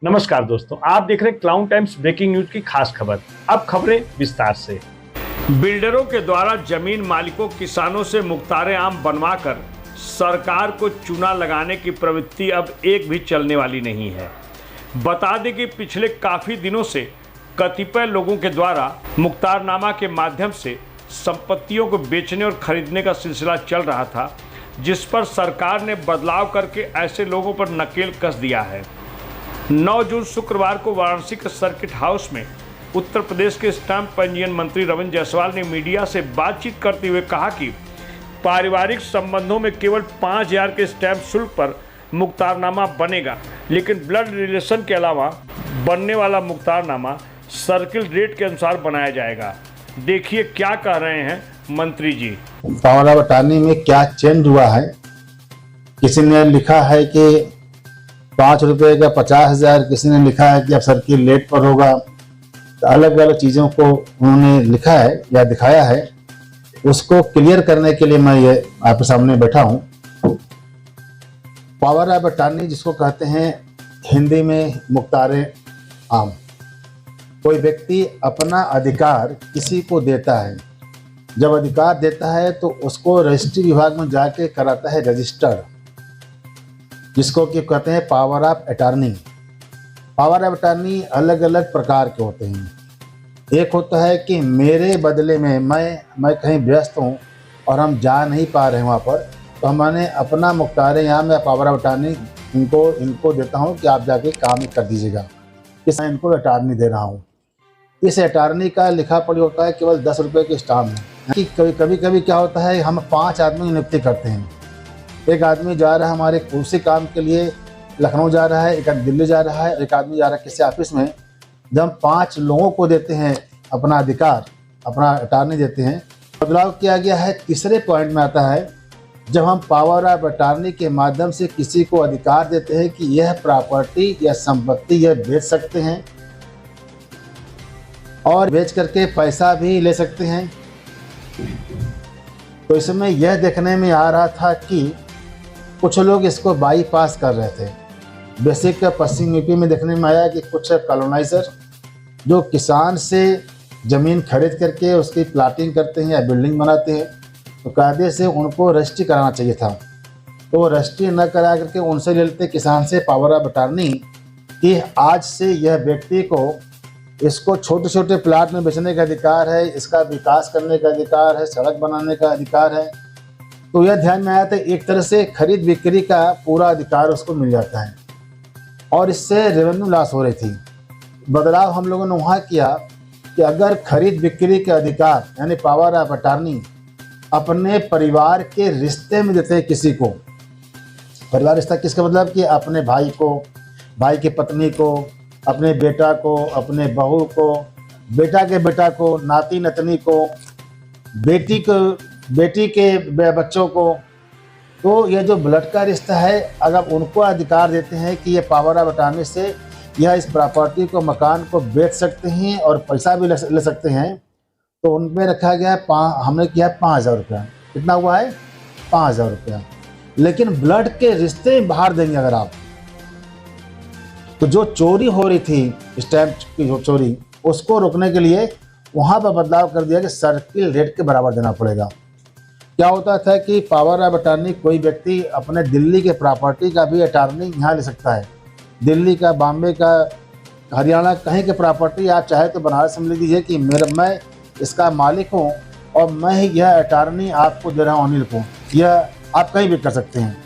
नमस्कार दोस्तों, आप देख रहे हैं क्लाउन टाइम्स ब्रेकिंग न्यूज की खास खबर। अब खबरें विस्तार से। बिल्डरों के द्वारा जमीन मालिकों किसानों से मुख्तारे आम बनवाकर सरकार को चूना लगाने की प्रवृत्ति अब एक भी चलने वाली नहीं है। बता दें कि पिछले काफी दिनों से कतिपय लोगों के द्वारा मुख्तारनामा के माध्यम से संपत्तियों को बेचने और खरीदने का सिलसिला चल रहा था, जिस पर सरकार ने बदलाव करके ऐसे लोगों पर नकेल कस दिया है। 9 जून शुक्रवार को वाराणसी के सर्किट हाउस में उत्तर प्रदेश के स्टाम्प पंजीयन मंत्री रविंद्र जायसवाल ने मीडिया से बातचीत करते हुए कहा कि पारिवारिक संबंधों में केवल 5,000 के स्टैंप शुल्क पर मुख्तारनामा बनेगा, लेकिन ब्लड रिलेशन के अलावा बनने वाला मुख्तारनामा सर्किल रेट के अनुसार बनाया जाएगा। देखिए क्या कह रहे हैं मंत्री जी। पावर ऑफ अटॉर्नी में क्या चेंज हुआ है, किसी ने लिखा है कि 5 रुपये का 50,000, किसी ने लिखा है कि अब सर्किल रेट पर होगा। तो अलग अलग चीज़ों को उन्होंने लिखा है या दिखाया है, उसको क्लियर करने के लिए मैं ये आपके सामने बैठा हूँ। पावर ऑफ अटॉर्नी जिसको कहते हैं हिंदी में मुख्तारे आम, कोई व्यक्ति अपना अधिकार किसी को देता है। जब अधिकार देता है तो उसको रजिस्ट्री विभाग में जाके कराता है रजिस्टर, जिसको कि कहते हैं power of attorney. Power of attorney अलग अलग प्रकार के होते हैं। एक होता है कि मेरे बदले में मैं कहीं व्यस्त हूँ और हम जा नहीं पा रहे हैं वहाँ पर, तो मैंने अपना मुख्तारे यहाँ मैं पावर ऑफ अटॉर्नी इनको देता हूँ कि आप जाके काम कर दीजिएगा। इस इनको अटॉर्नी दे रहा हूँ। इस अटॉर्नी का लिखा पढ़ी होता है केवल 10 रुपये के स्टाम्प में। कि कभी क्या होता है, हम 5 आदमी की नियुक्ति करते हैं। एक आदमी जा रहा है हमारे उसी काम के लिए लखनऊ जा रहा है, एक आदमी दिल्ली जा रहा है, एक आदमी जा रहा है किसी ऑफिस में। जब हम 5 लोगों को देते हैं अपना अधिकार, अपना अटॉर्नी देते हैं, बदलाव किया गया है। तीसरे पॉइंट में आता है जब हम पावर ऑफ अटॉर्नी के माध्यम से किसी को अधिकार देते हैं कि यह प्रॉपर्टी या संपत्ति यह बेच सकते हैं और बेच करके पैसा भी ले सकते हैं। तो इसमें यह देखने में आ रहा था कि कुछ लोग इसको बाईपास कर रहे थे। बेसिक पश्चिम यूपी में देखने में आया कि कुछ कॉलोनाइजर जो किसान से ज़मीन खरीद करके उसकी प्लाटिंग करते हैं या बिल्डिंग बनाते हैं, तो कायदे से उनको रजिस्ट्री कराना चाहिए था। तो रजिस्ट्री न करा करके उनसे ले लेते किसान से पावर ऑफ अटॉर्नी कि आज से यह व्यक्ति को इसको छोटे छोटे प्लाट में बेचने का अधिकार है, इसका विकास करने का अधिकार है, सड़क बनाने का अधिकार है। तो यह ध्यान में आया था एक तरह से खरीद बिक्री का पूरा अधिकार उसको मिल जाता है और इससे रेवेन्यू लॉस हो रही थी। बदलाव हम लोगों ने वहाँ किया कि अगर खरीद बिक्री के अधिकार यानी पावर ऑफ अटॉर्नी अपने परिवार के रिश्ते में देते हैं किसी को, परिवार रिश्ता किसका मतलब कि अपने भाई को, भाई की पत्नी को, अपने बेटा को, अपने बहू को, बेटा के बेटा को, नाती नतनी को, बेटी के बच्चों को, तो ये जो ब्लड का रिश्ता है अगर उनको अधिकार देते हैं कि ये पावर ऑफ अटॉर्नी से यह इस प्रॉपर्टी को, मकान को बेच सकते हैं और पैसा भी ले सकते हैं, तो उनमें रखा गया है हमने किया 5,000 रुपया। कितना हुआ है? 5,000 रुपया। लेकिन ब्लड के रिश्ते बाहर देंगे अगर आप, तो जो चोरी हो रही थी स्टैम्प की जो चोरी, उसको रोकने के लिए वहाँ पर बदलाव कर दिया कि सर्किल रेट के बराबर देना पड़ेगा। क्या होता था कि पावर ऑफ अटॉर्नी कोई व्यक्ति अपने दिल्ली के प्रॉपर्टी का भी अटॉर्नी यहाँ ले सकता है। दिल्ली का, बॉम्बे का, हरियाणा कहीं के प्रॉपर्टी आप चाहे तो बनारस में लिख दीजिए कि मैं इसका मालिक हूँ और मैं ही यह अटॉर्नी आपको दे रहा हूँ अनिल को, यह आप कहीं भी कर सकते हैं।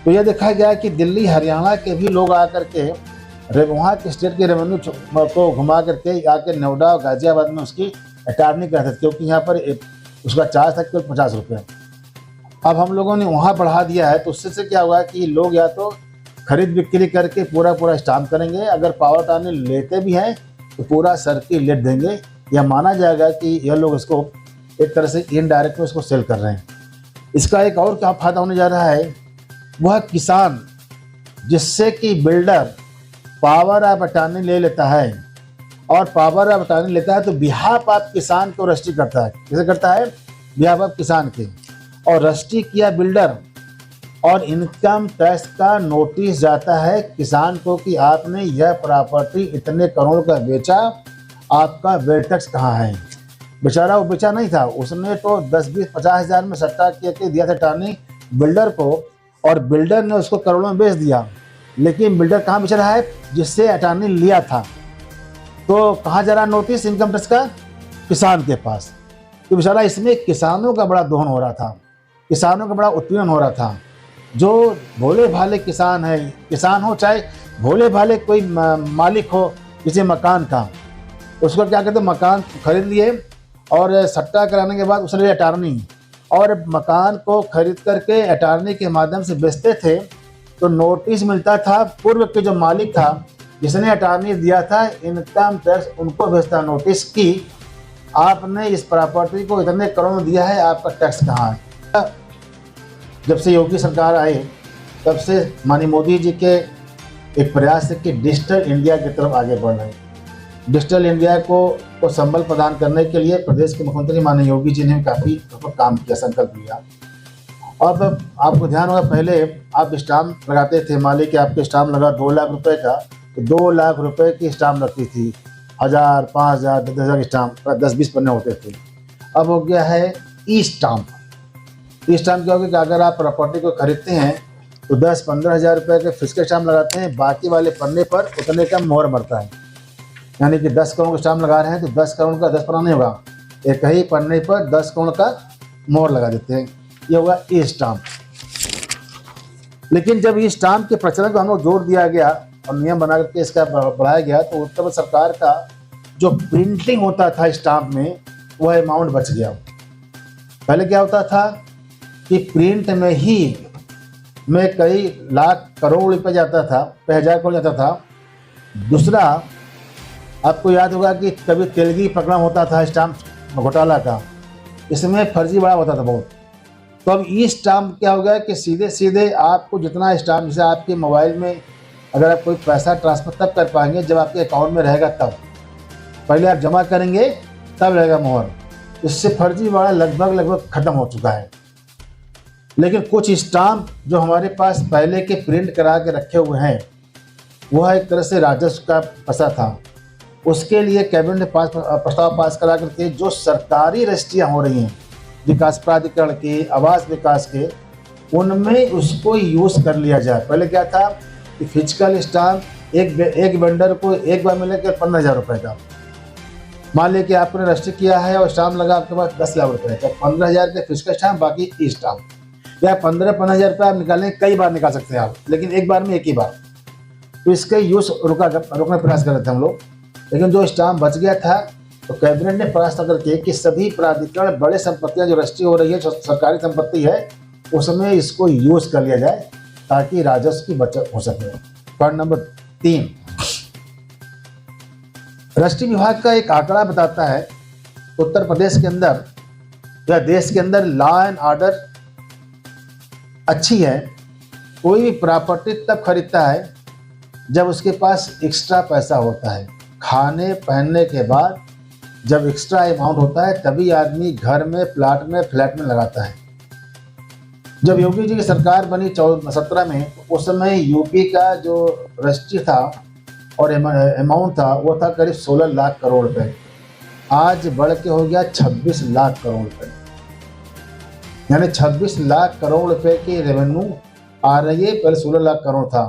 तो यह देखा गया कि दिल्ली हरियाणा के भी लोग आकर के वहाँ के स्टेट के रेवेन्यू को घुमा करके आके नोएडा और गाजियाबाद में उसकी अटॉर्नी करते थे, क्योंकि यहाँ पर उसका चार्ज था केवल 50 रुपये। अब हम लोगों ने वहाँ बढ़ा दिया है, तो उससे क्या हुआ कि लोग या तो खरीद बिक्री करके पूरा स्टाम्प करेंगे, अगर पावर अटॉर्नी लेते भी हैं तो पूरा सर्किल रेट देंगे। यह माना जाएगा कि यह लोग इसको एक तरह से इनडायरेक्ट में इसको सेल कर रहे हैं। इसका एक और क्या फ़ायदा होने जा रहा है, वह किसान जिससे कि बिल्डर पावर ऑफ अटॉर्नी ले लेता है और पावर ऑफ अटॉर्नी लेता है तो बिहाफ ऑफ किसान को रजिस्ट्री करता है। कैसे करता है? बिहाफ ऑफ किसान के। और रजिस्ट्री किया बिल्डर और इनकम टैक्स का नोटिस जाता है किसान को कि आपने यह प्रॉपर्टी इतने करोड़ का बेचा, आपका वेल टैक्स कहाँ है। बेचारा वो बेचा नहीं था, उसने तो 10-20-50 हज़ार में सट्टा के दिया था अटॉर्नी बिल्डर को, और बिल्डर ने उसको करोड़ों में बेच दिया। लेकिन बिल्डर कहाँ बेच रहा है, जिससे अटॉर्नी लिया था। तो कहाँ जा रहा नोटिस इनकम टैक्स का, किसान के पास। तो बेचारा इसमें किसानों का बड़ा दोहन हो रहा था, किसानों का बड़ा उत्पीड़न हो रहा था। जो भोले भाले किसान है, किसान हो चाहे भोले भाले कोई मालिक हो किसी मकान का, उसको क्या कहते हैं, मकान खरीद लिए और सट्टा कराने के बाद उसने अटॉर्नी, और मकान को खरीद करके अटॉर्नी के माध्यम से बेचते थे। तो नोटिस मिलता था, पूर्व के जो मालिक था जिसने अटॉर्नी दिया था, इनकम टैक्स उनको भेजता नोटिस कि आपने इस प्रॉपर्टी को इतने करोड़ में दिया है, आपका टैक्स कहाँ है। जब से योगी सरकार आए तब से माननीय मोदी जी के एक प्रयास है कि डिजिटल इंडिया की तरफ आगे बढ़ रहे हैं। डिजिटल इंडिया को संबल प्रदान करने के लिए प्रदेश के मुख्यमंत्री माननीय योगी जी ने काफ़ी काम किया, संकल्प लिया। अब आपको ध्यान होगा, पहले आप स्टाम्प लगाते थे, मान लीजिए कि आपके स्टाम्प लगा 2 लाख रुपए का, तो 2 लाख रुपए की स्टाम्प लगती थी, 1000, 5000, 10,000 स्टाम्प, 10-20 पन्ने होते थे। अब हो गया है ई स्टाम्प। ई स्टाम्प क्या होगा कि अगर आप प्रॉपर्टी को खरीदते हैं तो 10-15 हज़ार रुपये के फिजिकल स्टाम्प लगाते हैं, बाकी वाले पन्ने पर उतने का मोहर मरता है। यानी कि 10 करोड़ का स्टाम्प लगा रहे हैं तो 10 करोड़ का 10 पन्ना नहीं होगा, एक ही पन्ने पर 10 करोड़ का मोहर लगा देते हैं। ये होगा ई स्टाम्प। लेकिन जब ई स्टाम्प के प्रचलन को हम लोग जोड़ दिया गया और नियम बना करके इसका बढ़ाया गया, तो उत्तर प्रदेश सरकार का जो प्रिंटिंग होता था स्टाम्प में, वह अमाउंट बच गया। पहले क्या होता था कि प्रिंट में कई लाख करोड़ रुपये जाता था, कई हज़ार करोड़ जाता था। दूसरा, आपको याद होगा कि कभी तेलगी प्रकरण होता था स्टाम्प घोटाला का, इसमें फर्जीवाड़ा होता था बहुत। तो अब ई स्टाम्प क्या होगा कि सीधे सीधे आपको जितना स्टाम्प, जैसे आपके मोबाइल में अगर आप कोई पैसा ट्रांसफ़र तब कर पाएंगे जब आपके अकाउंट में रहेगा, तब पहले आप जमा करेंगे तब रहेगा मोहर। इससे फर्जीवाड़ा लगभग ख़त्म हो चुका है। लेकिन कुछ स्टाम्प जो हमारे पास पहले के प्रिंट करा के रखे हुए हैं, वह एक तरह से राजस्व का पैसा था। उसके लिए कैबिनेट ने प्रस्ताव पास करा करके जो सरकारी रजिस्ट्रियाँ हो रही हैं विकास प्राधिकरण की, आवास विकास के, उनमें उसको यूज़ कर लिया जाए। पहले क्या था कि फिजिकल स्टाम्प एक वेंडर को एक बार मिलेगा 15,000 रुपये का। मान लीजिए कि आपने रजिस्टर किया है और स्टाम्प लगा आपके पास 10 लाख रुपये का, 15,000 के फिजिकल स्टाम्प, बाकी ई स्टाम्प। या 15-15 हज़ार रुपये आप निकालें, कई बार निकाल सकते हैं आप, लेकिन एक बार में एक ही बार। तो इसका यूज़ रोकने प्रयास कर रहे थे हम लोग। लेकिन जो स्टाम्प बच गया था, तो कैबिनेट ने प्रयास करके कि सभी प्राधिकरण, बड़े संपत्तियां जो रजिस्ट्री हो रही है, जो सरकारी संपत्ति है, उसमें इसको यूज़ कर लिया जाए ताकि राजस्व की बचत हो सके। पॉइंट नंबर 3, रजिस्ट्री विभाग का एक आंकड़ा बताता है उत्तर प्रदेश के अंदर या देश के अंदर लॉ एंड ऑर्डर अच्छी है। कोई भी प्रॉपर्टी तब खरीदता है जब उसके पास एक्स्ट्रा पैसा होता है। खाने पहनने के बाद जब एक्स्ट्रा अमाउंट होता है, तभी आदमी घर में, प्लाट में, फ्लैट में लगाता है। जब योगी जी की सरकार बनी 17 में, तो उस समय यूपी का जो रजिस्ट्री था और अमाउंट था, वो था करीब 16 लाख करोड़ रुपए। आज बढ़ के हो गया 26 लाख करोड़ रुपए, यानी 26 लाख करोड़ रुपए की रेवेन्यू आ रही है। पहले 16 लाख करोड़ था,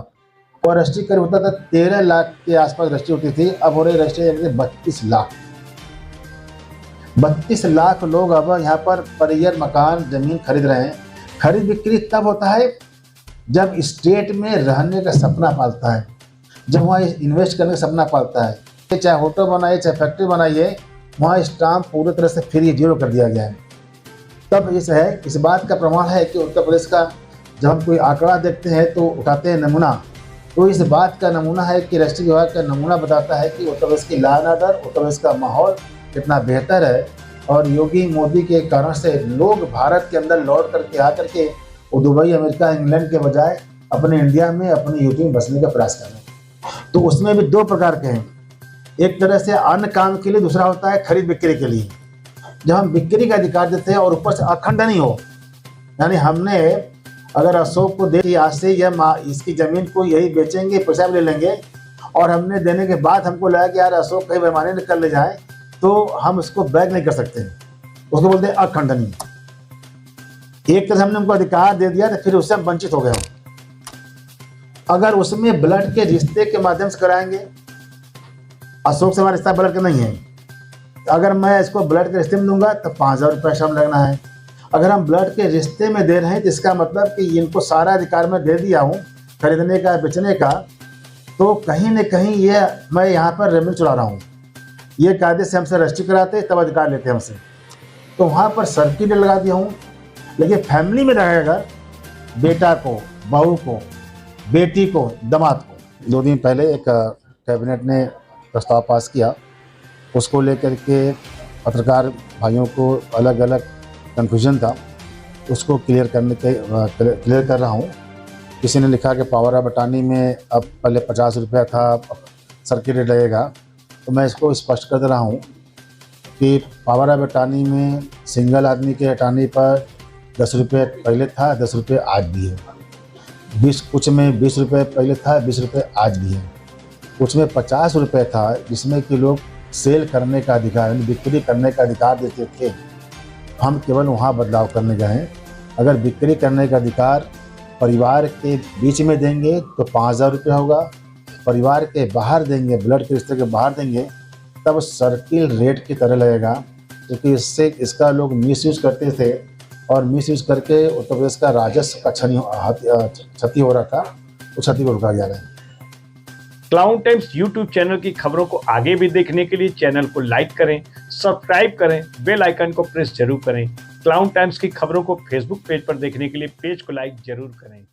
और रजिस्ट्री करीब होता था 13 लाख के आसपास रजिस्ट्री होती थी। अब हो रही रजिस्ट्री 32 लाख। 32 लाख लोग अब यहाँ पर ईयर मकान ज़मीन खरीद रहे हैं। खरीद बिक्री तब होता है जब स्टेट में रहने का सपना पालता है, जब वहाँ इन्वेस्ट करने का सपना पालता है। चाहे होटल बनाइए, चाहे फैक्ट्री बनाइए, वहाँ स्टाम्प पूरी तरह से फ्री, जीरो कर दिया गया है। तब इस बात का प्रमाण है कि उत्तर प्रदेश का जब हम कोई आंकड़ा देखते हैं तो उठाते हैं नमूना, तो इस बात का नमूना है कि रजिस्ट्री विभाग का नमूना बताता है कि उत्तर प्रदेश की law and order, Uttar Pradesh का माहौल कितना बेहतर है। और योगी मोदी के कारण से लोग भारत के अंदर लौट करके आकर के वो दुबई, अमेरिका, इंग्लैंड के बजाय अपने इंडिया में, अपने यूपी में बसने का प्रयास कर रहे हैं। तो उसमें भी 2 प्रकार के हैं, एक तरह से अन्य काम के लिए, दूसरा होता है खरीद बिक्री के लिए। जब हम बिक्री का अधिकार देते हैं और ऊपर से अखंड नहीं हो, यानी हमने अगर अशोक को दे कि आज से इसकी ज़मीन को यही बेचेंगे, पैसा भी ले लेंगे, और हमने देने के बाद हमको लगा कि यार अशोक कहीं बेईमानी न कर ले जाए, तो हम उसको बैक नहीं कर सकते, उसको बोलते हैं अखंडनीय। एक तरह से हमने उनको अधिकार दे दिया तो फिर उससे हम वंचित हो गए। अगर उसमें ब्लड के रिश्ते के माध्यम से कराएंगे, अशोक से हमारा रिश्ता ब्लड का नहीं है, अगर मैं इसको ब्लड के रिश्ते में दूंगा तो 5,000 रुपये श्रम लगना है। अगर हम ब्लड के रिश्ते में दे रहे हैं तो इसका मतलब कि इनको सारा अधिकार मैं दे दिया हूँ खरीदने का, बेचने का, तो कहीं न कहीं ये मैं यहाँ पर रेवेन्यू चुरा रहा हूँ। ये कायदे से हमसे रजिस्ट्री कराते तब अधिकार लेते हैं हमसे, तो वहाँ पर सर्किट लगा दिया हूँ। लेकिन फैमिली में रहे, अगर बेटा को, बहू को, बेटी को, दामाद को। 2 दिन पहले एक कैबिनेट ने प्रस्ताव पास किया, उसको लेकर के पत्रकार भाइयों को अलग अलग कन्फ्यूजन था, उसको क्लियर कर रहा हूँ। किसी ने लिखा कि पावर ऑफ अटॉर्नी में अब पहले 50 रुपया था, अब सर्किट रेट लगेगा, तो मैं इसको स्पष्ट कर दे रहा हूँ कि पावर ऑफ अटॉर्नी में सिंगल आदमी के अटॉर्नी पर 10 रुपये पहले था, 10 रुपये आज भी है। कुछ में 20 रुपये पहले था, 20 रुपये आज भी है। कुछ में 50 रुपये था, जिसमें कि लोग सेल करने का अधिकार, यानी बिक्री करने का अधिकार देते थे। हम केवल वहाँ बदलाव करने गए हैं। अगर बिक्री करने का अधिकार परिवार के बीच में देंगे तो 5,000 रुपये होगा, परिवार के बाहर देंगे, ब्लड के रिश्ते के बाहर देंगे, तब सर्किल रेट की तरह लगेगा, क्योंकि इसका लोग मिसयूज़ करते थे और मिसयूज़ करके उत्तर प्रदेश का राजस्व का क्षति हो रहा था, उस क्षति को रुका जा रहा है। क्लाउन टाइम्स यूट्यूब चैनल की खबरों को आगे भी देखने के लिए चैनल को लाइक करें, सब्सक्राइब करें, बेल आइकन को प्रेस जरूर करें। क्लाउन टाइम्स की खबरों को फेसबुक पेज पर देखने के लिए पेज को लाइक जरूर करें।